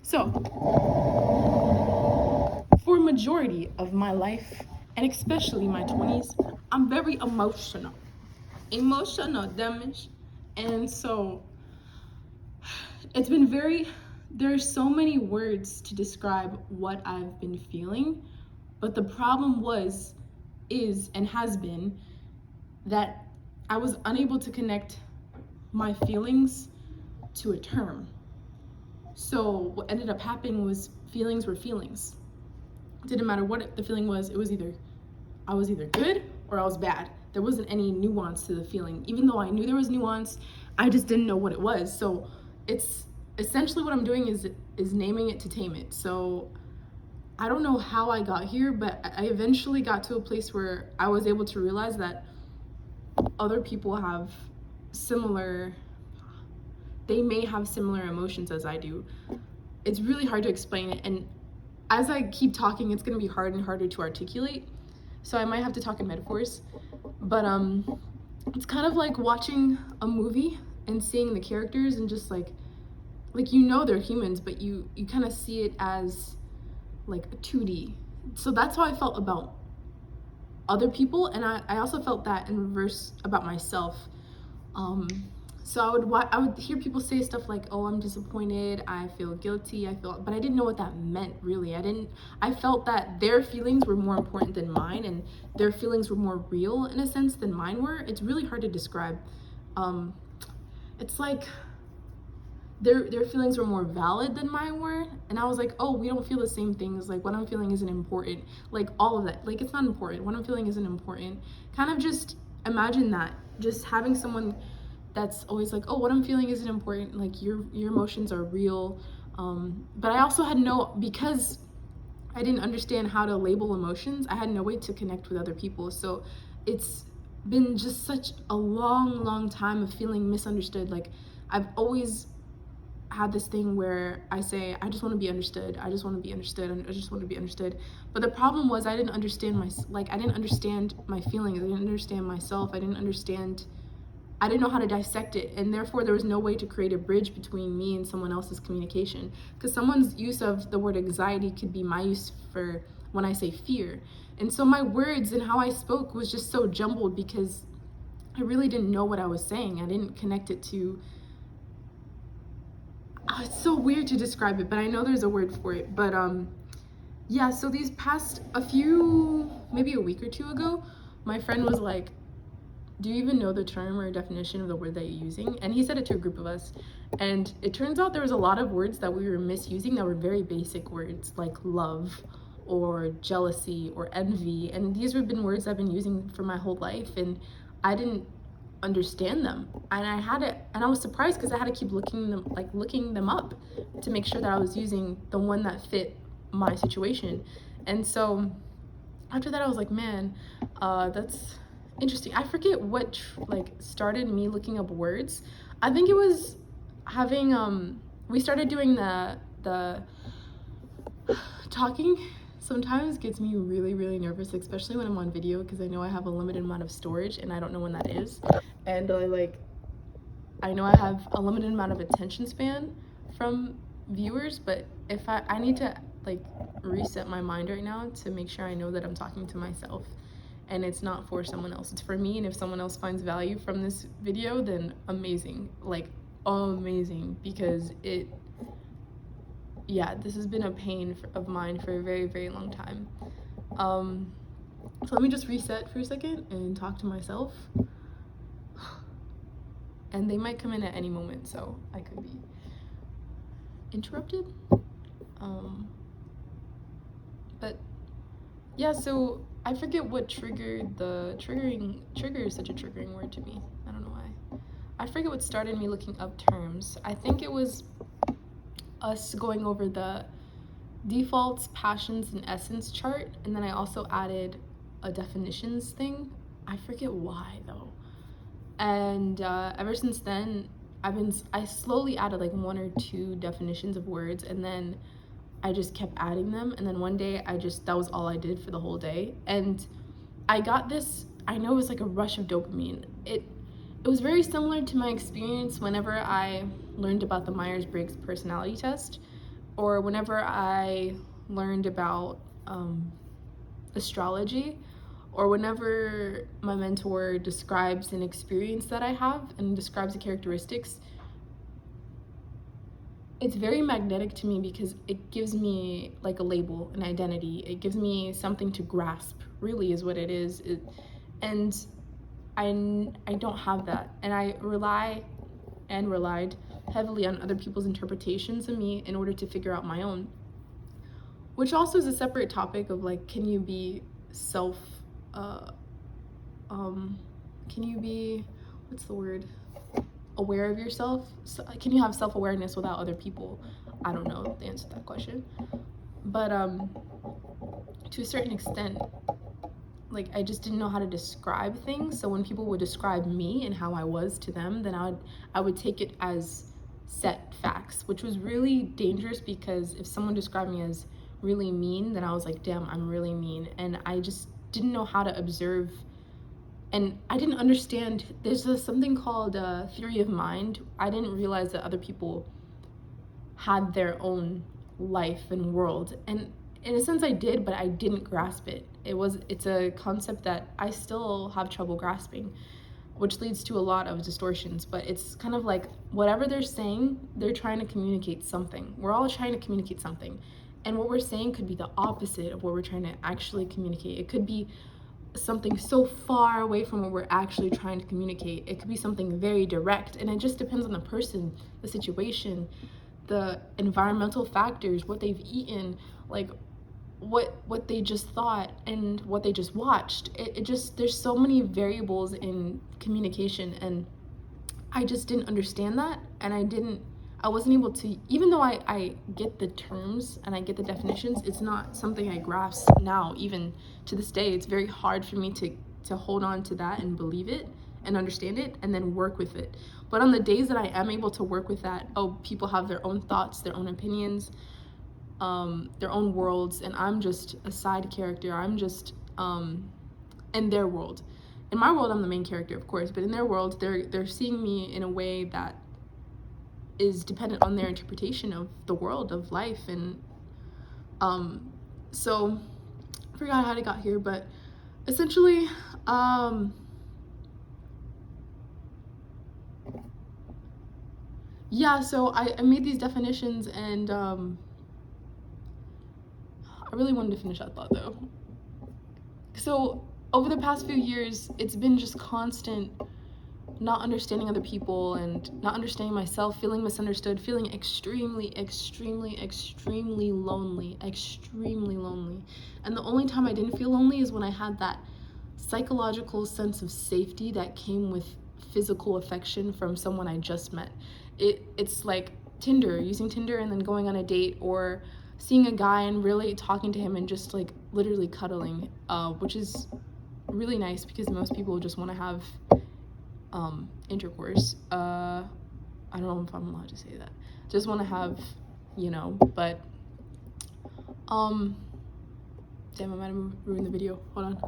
So, for a majority of my life, and especially my 20s, I'm very emotional damage. And so it's been very, there's so many words to describe what I've been feeling, but the problem is, and has been that I was unable to connect my feelings to a term. So what ended up happening was feelings were feelings. It didn't matter what the feeling was, it was either I was either good or I was bad. There wasn't any nuance to the feeling. Even though I knew there was nuance, I just didn't know what it was. So it's essentially what I'm doing is naming it to tame it. So I don't know how I got here, but I eventually got to a place where I was able to realize that other people have similar, they may have similar emotions as I do. It's really hard to explain it, and as I keep talking, it's gonna be harder and harder to articulate. So I might have to talk in metaphors, but it's kind of like watching a movie and seeing the characters and just like you know they're humans, but you kind of see it as like a 2D. So that's how I felt about other people, and I also felt that in reverse about myself. So I would hear people say stuff like, "Oh, I'm disappointed. I feel guilty. But I didn't know what that meant really. I felt that their feelings were more important than mine, and their feelings were more real in a sense than mine were. It's really hard to describe. It's like their feelings were more valid than mine were, and I was like, oh, we don't feel the same things. Like what I'm feeling isn't important. Like all of that. Like it's not important. What I'm feeling isn't important. Kind of just imagine that. Just having someone that's always like, oh, what I'm feeling isn't important. Like your emotions are real. But I also had because I didn't understand how to label emotions, I had no way to connect with other people. So it's been just such a long time of feeling misunderstood. Like I've always had this thing where I say, I just want to be understood. I just want to be understood. I just want to be understood. But the problem was I didn't understand I didn't understand my feelings. I didn't understand myself. I didn't know how to dissect it, and therefore there was no way to create a bridge between me and someone else's communication, because someone's use of the word anxiety could be my use for when I say fear. And so my words and how I spoke was just so jumbled because I really didn't know what I was saying. I didn't connect it to it's so weird to describe it, but I know there's a word for it. But yeah, so these past maybe a week or two ago, my friend was like, do you even know the term or definition of the word that you're using? And he said it to a group of us. And it turns out there was a lot of words that we were misusing that were very basic words, like love or jealousy or envy. And these have been words I've been using for my whole life, and I didn't understand them. And I was surprised because I had to keep looking them up to make sure that I was using the one that fit my situation. And so after that, I was like, man, that's interesting. I forget what started me looking up words. I think it was having we started doing the talking. Sometimes gets me really nervous, especially when I'm on video, because I know I have a limited amount of storage and I don't know when that is. And I know I have a limited amount of attention span from viewers, but if I need to reset my mind right now to make sure I know that I'm talking to myself and it's not for someone else, it's for me. And if someone else finds value from this video, then amazing, amazing, because this has been a pain of mine for a very long time. So let me just reset for a second and talk to myself. And they might come in at any moment, so I could be interrupted. But yeah, so I forget what triggered trigger is such a triggering word to me. I don't know why. I forget what started me looking up terms. I think it was us going over the defaults, passions, and essence chart, and then I also added a definitions thing. I forget why though. And ever since then, I slowly added 1 or 2 definitions of words, and then I just kept adding them. And then one day that was all I did for the whole day. And I got this, I know it was like a rush of dopamine. It was very similar to my experience whenever I learned about the Myers-Briggs personality test, or whenever I learned about astrology, or whenever my mentor describes an experience that I have and describes the characteristics, it's very magnetic to me because it gives me like a label, an identity. It gives me something to grasp, really is what it is. And I don't have that. And I relied heavily on other people's interpretations of me in order to figure out my own. Which also is a separate topic of like, can you be can you be, what's the word? Aware of yourself? So, can you have self-awareness without other people? I don't know the answer to that question. But to a certain extent, like I just didn't know how to describe things. So when people would describe me and how I was to them, then I would take it as set facts, which was really dangerous because if someone described me as really mean, then I was like, damn, I'm really mean. And I just didn't know how to observe, and I didn't understand. There's something called theory of mind. I didn't realize that other people had their own life and world, and in a sense I did, but I didn't grasp it. It's a concept that I still have trouble grasping, which leads to a lot of distortions. But it's kind of like whatever they're saying, they're trying to communicate something. We're all trying to communicate something, and what we're saying could be the opposite of what we're trying to actually communicate. It could be something so far away from what we're actually trying to communicate. It could be something very direct, and it just depends on the person, the situation, the environmental factors, what they've eaten, like what they just thought and what they just watched. It just, there's so many variables in communication, and I just didn't understand that. And I wasn't able to, even though I get the terms and I get the definitions, it's not something I grasp now. Even to this day, it's very hard for me to hold on to that and believe it and understand it and then work with it. But on the days that I am able to work with that, oh, people have their own thoughts, their own opinions, their own worlds, and I'm just a side character. I'm just in their world. In my world, I'm the main character, of course, but in their world, they're seeing me in a way that is dependent on their interpretation of the world, of life. And so I forgot how I got here, but essentially yeah, so I made these definitions, and I really wanted to finish that thought though. So over the past few years, it's been just constant not understanding other people and not understanding myself, feeling misunderstood, feeling extremely lonely. And the only time I didn't feel lonely is when I had that psychological sense of safety that came with physical affection from someone I just met. It's like Tinder, using Tinder and then going on a date, or seeing a guy and really talking to him and just like literally cuddling, which is really nice because most people just want to have intercourse. I don't know if I'm allowed to say that. Just want to have, but damn, I might have ruined the video. Hold on.